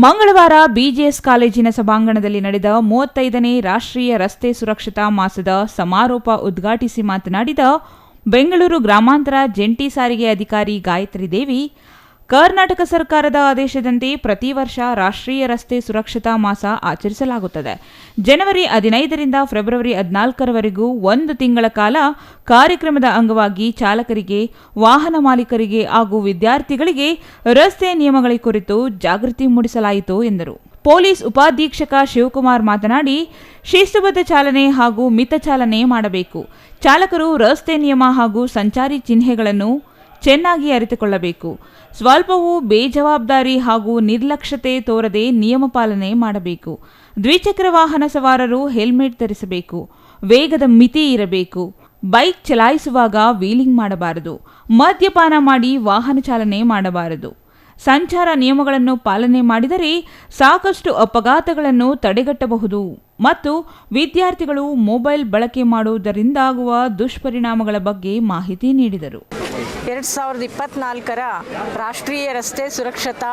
ಮಂಗಳವಾರ ಬಿಜಿಎಸ್ ಕಾಲೇಜಿನ ಸಭಾಂಗಣದಲ್ಲಿ ನಡೆದ 35ನೇ ರಾಷ್ಟ್ರೀಯ ರಸ್ತೆ ಸುರಕ್ಷತಾ ಮಾಸದ ಸಮಾರೋಪ ಉದ್ಘಾಟಿಸಿ ಮಾತನಾಡಿದ ಬೆಂಗಳೂರು ಗ್ರಾಮಾಂತರ ಜಂಟಿ ಸಾರಿಗೆ ಅಧಿಕಾರಿ ಗಾಯತ್ರಿ ದೇವಿ, ಕರ್ನಾಟಕ ಸರ್ಕಾರದ ಆದೇಶದಂತೆ ಪ್ರತಿ ವರ್ಷ ರಾಷ್ಟ್ರೀಯ ರಸ್ತೆ ಸುರಕ್ಷತಾ ಮಾಸ ಆಚರಿಸಲಾಗುತ್ತದೆ. ಜನವರಿ 15ರಿಂದ ಫೆಬ್ರವರಿ 14ರವರೆಗೂ 1 ತಿಂಗಳ ಕಾಲ ಕಾರ್ಯಕ್ರಮದ ಅಂಗವಾಗಿ ಚಾಲಕರಿಗೆ, ವಾಹನ ಮಾಲೀಕರಿಗೆ ಹಾಗೂ ವಿದ್ಯಾರ್ಥಿಗಳಿಗೆ ರಸ್ತೆ ನಿಯಮಗಳ ಕುರಿತು ಜಾಗೃತಿ ಮೂಡಿಸಲಾಯಿತು ಎಂದರು. ಪೊಲೀಸ್ ಉಪಾಧೀಕ್ಷಕ ಶಿವಕುಮಾರ್ ಮಾತನಾಡಿ, ಶಿಸ್ತುಬದ್ಧ ಚಾಲನೆ ಹಾಗೂ ಮಿತ ಚಾಲನೆ ಮಾಡಬೇಕು. ಚಾಲಕರು ರಸ್ತೆ ನಿಯಮ ಹಾಗೂ ಸಂಚಾರಿ ಚಿಹ್ನೆಗಳನ್ನು ಚೆನ್ನಾಗಿ ಅರಿತುಕೊಳ್ಳಬೇಕು. ಸ್ವಲ್ಪವೂ ಬೇಜವಾಬ್ದಾರಿ ಹಾಗೂ ನಿರ್ಲಕ್ಷ್ಯತೆ ತೋರದೆ ನಿಯಮ ಪಾಲನೆ ಮಾಡಬೇಕು. ದ್ವಿಚಕ್ರ ವಾಹನ ಸವಾರರು ಹೆಲ್ಮೆಟ್ ಧರಿಸಬೇಕು. ವೇಗದ ಮಿತಿ ಇರಬೇಕು. ಬೈಕ್ ಚಲಾಯಿಸುವಾಗ ವೀಲಿಂಗ್ ಮಾಡಬಾರದು. ಮದ್ಯಪಾನ ಮಾಡಿ ವಾಹನ ಚಾಲನೆ ಮಾಡಬಾರದು. ಸಂಚಾರ ನಿಯಮಗಳನ್ನು ಪಾಲನೆ ಮಾಡಿದರೆ ಸಾಕಷ್ಟು ಅಪಘಾತಗಳನ್ನು ತಡೆಗಟ್ಟಬಹುದು ಮತ್ತು ವಿದ್ಯಾರ್ಥಿಗಳು ಮೊಬೈಲ್ ಬಳಕೆ ಮಾಡುವುದರಿಂದಾಗುವ ದುಷ್ಪರಿಣಾಮಗಳ ಬಗ್ಗೆ ಮಾಹಿತಿ ನೀಡಿದರು. 2024ರ ರಾಷ್ಟ್ರೀಯ ರಸ್ತೆ ಸುರಕ್ಷತಾ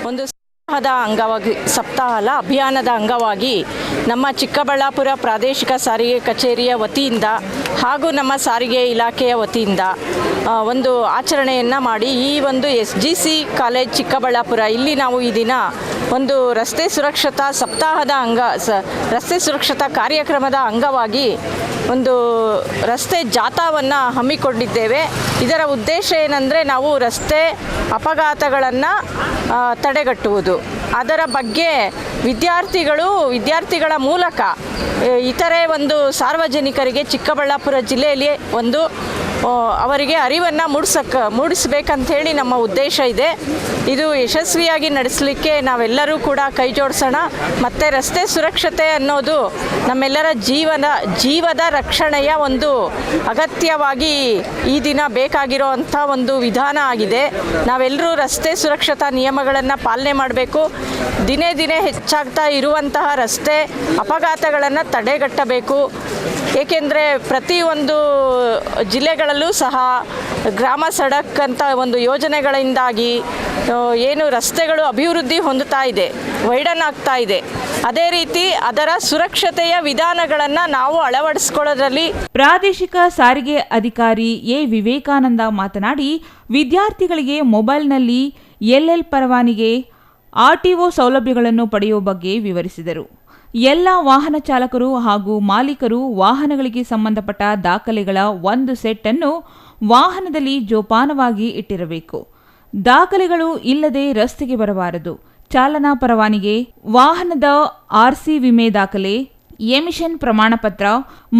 ಒಂದು ಅಭಿಯಾನದ ಅಂಗವಾಗಿ ನಮ್ಮ ಚಿಕ್ಕಬಳ್ಳಾಪುರ ಪ್ರಾದೇಶಿಕ ಸಾರಿಗೆ ಕಚೇರಿಯ ವತಿಯಿಂದ ಹಾಗೂ ನಮ್ಮ ಸಾರಿಗೆ ಇಲಾಖೆಯ ವತಿಯಿಂದ ಒಂದು ಆಚರಣೆಯನ್ನು ಮಾಡಿ ಈ ಒಂದು SGC ಕಾಲೇಜ್ ಚಿಕ್ಕಬಳ್ಳಾಪುರ ಇಲ್ಲಿ ನಾವು ಈ ದಿನ ಒಂದು ರಸ್ತೆ ಸುರಕ್ಷತಾ ಸಪ್ತಾಹದ ರಸ್ತೆ ಸುರಕ್ಷತಾ ಕಾರ್ಯಕ್ರಮದ ಅಂಗವಾಗಿ ಒಂದು ರಸ್ತೆ ಜಾಥಾವನ್ನು ಹಮ್ಮಿಕೊಂಡಿದ್ದೇವೆ. ಇದರ ಉದ್ದೇಶ ಏನಂದರೆ ನಾವು ರಸ್ತೆ ಅಪಘಾತಗಳನ್ನು ತಡೆಗಟ್ಟುವುದು, ಅದರ ಬಗ್ಗೆ ವಿದ್ಯಾರ್ಥಿಗಳ ಮೂಲಕ ಇತರೆ ಒಂದು ಸಾರ್ವಜನಿಕರಿಗೆ ಚಿಕ್ಕಬಳ್ಳಾಪುರ ಜಿಲ್ಲೆಯಲ್ಲಿ ಒಂದು ಅವರಿಗೆ ಅರಿವನ್ನು ಮೂಡಿಸಬೇಕಂಥೇಳಿ ನಮ್ಮ ಉದ್ದೇಶ ಇದೆ. ಇದು ಯಶಸ್ವಿಯಾಗಿ ನಡೆಸಲಿಕ್ಕೆ ನಾವೆಲ್ಲರೂ ಕೂಡ ಕೈ ಜೋಡಿಸೋಣ. ಮತ್ತು ರಸ್ತೆ ಸುರಕ್ಷತೆ ಅನ್ನೋದು ನಮ್ಮೆಲ್ಲರ ಜೀವದ ರಕ್ಷಣೆಯ ಒಂದು ಅಗತ್ಯವಾಗಿ ಈ ದಿನ ಬೇಕಾಗಿರೋ ಅಂಥ ಒಂದು ವಿಧಾನ ಆಗಿದೆ. ನಾವೆಲ್ಲರೂ ರಸ್ತೆ ಸುರಕ್ಷತಾ ನಿಯಮಗಳನ್ನು ಪಾಲನೆ ಮಾಡಬೇಕು. ದಿನೇ ದಿನೇ ಹೆಚ್ಚಾಗ್ತಾ ಇರುವಂತಹ ರಸ್ತೆ ಅಪಘಾತಗಳನ್ನು ತಡೆಗಟ್ಟಬೇಕು. ಏಕೆಂದರೆ ಪ್ರತಿಯೊಂದು ಜಿಲ್ಲೆಗಳಲ್ಲೂ ಸಹ ಗ್ರಾಮ ಸಡಕ್ ಅಂತ ಒಂದು ಯೋಜನೆಗಳಿಂದಾಗಿ ಏನು ರಸ್ತೆಗಳು ಅಭಿವೃದ್ಧಿ ಹೊಂದುತ್ತಾ ಇದೆ, ವೈಡನ್ ಆಗ್ತಾ ಇದೆ. ಅದೇ ರೀತಿ ಅದರ ಸುರಕ್ಷತೆಯ ವಿಧಾನಗಳನ್ನು ನಾವು ಅಳವಡಿಸಿಕೊಳ್ಳೋದ್ರಲ್ಲಿ ಪ್ರಾದೇಶಿಕ ಸಾರಿಗೆ ಅಧಿಕಾರಿ ಎ ವಿವೇಕಾನಂದ ಮಾತನಾಡಿ, ವಿದ್ಯಾರ್ಥಿಗಳಿಗೆ ಮೊಬೈಲ್ನಲ್ಲಿ LL ಪರವಾನಿಗೆ, RTO ಸೌಲಭ್ಯಗಳನ್ನು ಪಡೆಯುವ ಬಗ್ಗೆ ವಿವರಿಸಿದರು. ಎಲ್ಲ ವಾಹನ ಚಾಲಕರು ಹಾಗೂ ಮಾಲೀಕರು ವಾಹನಗಳಿಗೆ ಸಂಬಂಧಪಟ್ಟ ದಾಖಲೆಗಳ ಒಂದು ಸೆಟ್ ಅನ್ನು ವಾಹನದಲ್ಲಿ ಜೋಪಾನವಾಗಿ ಇಟ್ಟಿರಬೇಕು. ದಾಖಲೆಗಳು ಇಲ್ಲದೆ ರಸ್ತೆಗೆ ಬರಬಾರದು. ಚಾಲನಾ ಪರವಾನಿಗೆ, ವಾಹನದ RC ವಿಮೆ ದಾಖಲೆ, ಎಮಿಷನ್ ಪ್ರಮಾಣ ಪತ್ರ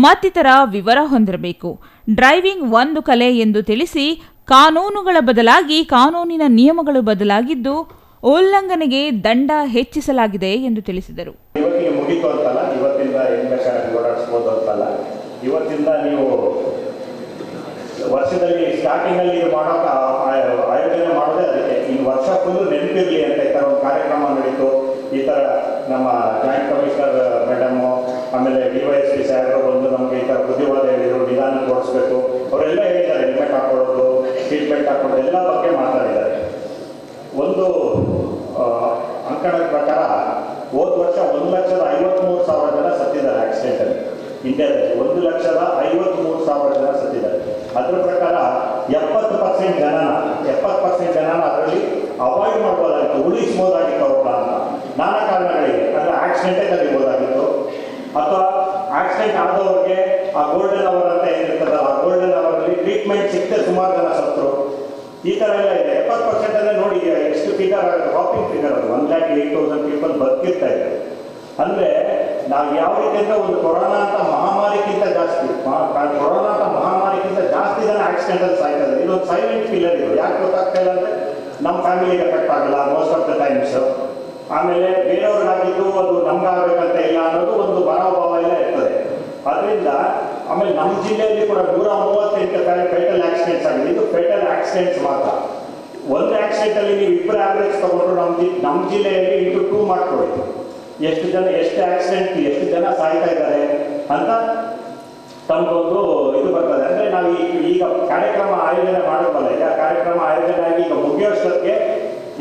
ಮತ್ತಿತರ ವಿವರ ಹೊಂದಿರಬೇಕು. ಡ್ರೈವಿಂಗ್ ಒಂದು ಕಲೆ ಎಂದು ತಿಳಿಸಿ, ಕಾನೂನುಗಳ ಬದಲಾಗಿ ಕಾನೂನಿನ ನಿಯಮಗಳು ಬದಲಾಗಿದ್ದು ಉಲ್ಲಂಘನೆಗೆ ದಂಡ ಹೆಚ್ಚಿಸಲಾಗಿದೆ ಎಂದು ತಿಳಿಸಿದರು. ಇವತ್ತಿಂದ ನೀವು ವರ್ಷದಲ್ಲಿ ಸ್ಟಾರ್ಟಿಂಗಲ್ಲಿ ಇದು ಮಾಡೋಕೆ ಆಯೋಜನೆ ಮಾಡೋದೇ ಅದಕ್ಕೆ. ಈ ವರ್ಷ ಫುಲ್ಲು ನೆನಪಿರಲಿ ಅಂತ ಈ ಥರ ಒಂದು ಕಾರ್ಯಕ್ರಮ ನಡೀತು. ಈ ಥರ ನಮ್ಮ ಜಾಯಿಂಟ್ ಕಮಿಷನರ್ ಮೇಡಮು, ಆಮೇಲೆ DYSP ಸಾಹೇಬರು ಬಂದು ನಮಗೆ ಈ ಥರ ಬುದ್ಧಿವಾದ ಹೇಳಿದರು, ನಿಧಾನ ತೋರಿಸ್ಬೇಕು. ಅವರೆಲ್ಲ ಹೇಳಿದ್ದಾರೆ, ಹೆಲ್ಮೆಟ್ ಹಾಕೊಳ್ಳೋದು, ಸೀಟ್ ಬೆಲ್ಟ್ ಹಾಕೊಳ್ಳೋದು ಎಲ್ಲ ಬಗ್ಗೆ ಮಾತಾಡಿದ್ದಾರೆ. ಒಂದು ಅಂಕಣದ ಪ್ರಕಾರ ಹೋದ ವರ್ಷ 1,53,000 ಜನ ಸತ್ತಿದ್ದಾರೆ ಆಕ್ಸಿಡೆಂಟಲ್ಲಿ. ಇಂಡಿಯಾದಲ್ಲಿ 1,53,000 ಜನ ಸತ್ತಿದ್ದಾರೆ. ಅದರ ಪ್ರಕಾರ 70% ಜನನ ಅದರಲ್ಲಿ ಅವಾಯ್ಡ್ ಮಾಡ್ಬೋದಾಗಿತ್ತು, ಉಳಿಸ್ಬೋದಾಗಿತ್ತು ಅವ್ರನ್ನ ಅಂತ ನಾನಾ ಕಾರಣಗಳಿಗೆ. ಅಂದರೆ ಆಕ್ಸಿಡೆಂಟೇ ತಗಿಬೋದಾಗಿತ್ತು, ಅಥವಾ ಆಕ್ಸಿಡೆಂಟ್ ಆದವ್ರಿಗೆ ಆ ಗೋಲ್ಡನ್ ಅವರ್ ಅಂತ ಏನಿರ್ತದಲ್ಲ, ಆ ಗೋಲ್ಡನ್ ಅವರಲ್ಲಿ ಟ್ರೀಟ್ಮೆಂಟ್ ಸಿಕ್ಕದೆ ಸುಮಾರು ಜನ ಸತ್ತರು. ಈ ಥರ ಎಲ್ಲ ಇದೆ. 70% ನೋಡಿ ಎಷ್ಟು ಫಿಗರ್ ಆಗುತ್ತೆ, ಹಾಪಿಂಗ್ ಫಿಗರ್ ಅದು. 1,08,000 ಪೀಪಲ್ ಬದುಕಿರ್ತಾ ಇದೆ. ಅಂದರೆ ನಾವು ಯಾವ ರೀತಿ ಅಂದರೆ ಒಂದು ಕೊರೋನಾ ಅಂತ ಮಹಾಮಾರಿಗಿಂತ ಜಾಸ್ತಿ ಜನ ಆಕ್ಸಿಡೆಂಟಲ್ಲಿ ಸಾಯ್ತಾ ಇದೆ. ಇದೊಂದು ಸೈಲೆಂಟ್ ಕಿಲ್ಲರ್. ಇದು ಯಾಕೆ ಗೊತ್ತಾಗ್ತಾ ಇಲ್ಲ ಅಂದರೆ ನಮ್ಮ ಫ್ಯಾಮಿಲಿಗೆ ಎಫೆಕ್ಟ್ ಆಗಲ್ಲ ಮೋಸ್ಟ್ ಆಫ್ ದ ಟೈಮ್ಸ್. ಆಮೇಲೆ ಬೇರೆಯವ್ರಿಗಾಗಿದ್ದು ಅದು ನಮ್ಗಾಗಬೇಕಂತ ಇಲ್ಲ ಅನ್ನೋದು ಒಂದು ಮನೋಭಾವ ಎಲ್ಲ ಇರ್ತದೆ. ಅದರಿಂದ ಆಮೇಲೆ ನಮ್ಮ ಜಿಲ್ಲೆಯಲ್ಲಿ ಕೂಡ 138 ಫೇಟಲ್ ಆಕ್ಸಿಡೆಂಟ್ಸ್ ಆಗಿದೆ. ಇದು ಫೇಟಲ್ ಆಕ್ಸಿಡೆಂಟ್ಸ್ ಮಾತ್ರ. ಒಂದು ಆಕ್ಸಿಡೆಂಟಲ್ಲಿ ನೀವು ಇಬ್ಬರು ಆವ್ರೇಜ್ ತಗೊಂಡ್ರು ನಮ್ಮ ಜಿಲ್ಲೆಯಲ್ಲಿ ಇಂಟು 2 ಮಾಡ್ಕೊಳ್ಳಿ, ಎಷ್ಟು ಆಕ್ಸಿಡೆಂಟ್, ಎಷ್ಟು ಜನ ಸಾಯ್ತಾ ಇದ್ದಾರೆ ಅಂತ ತಮಗೊಂದು ಇದು ಬರ್ತದೆ. ಅಂದರೆ ನಾವು ಈಗ ಕಾರ್ಯಕ್ರಮ ಆಯೋಜನೆ ಮಾಡೋದಲ್ಲ, ಈಗ ಕಾರ್ಯಕ್ರಮ ಆಯೋಜನೆ ಆಗಿ ಈಗ ಮುಗಿಯೋಷ್ಟಕ್ಕೆ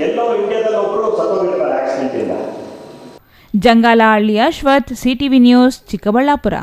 ಎಲ್ಲೋ ಇಂಡಿಯಾದಲ್ಲಿ ಒಬ್ಬರು ಸತ್ತೋಗಿರ್ತಾರೆ ಆಕ್ಸಿಡೆಂಟ್ ಇಂದ. Jangalahalli Ashwath, CTV news, Chikkaballapur.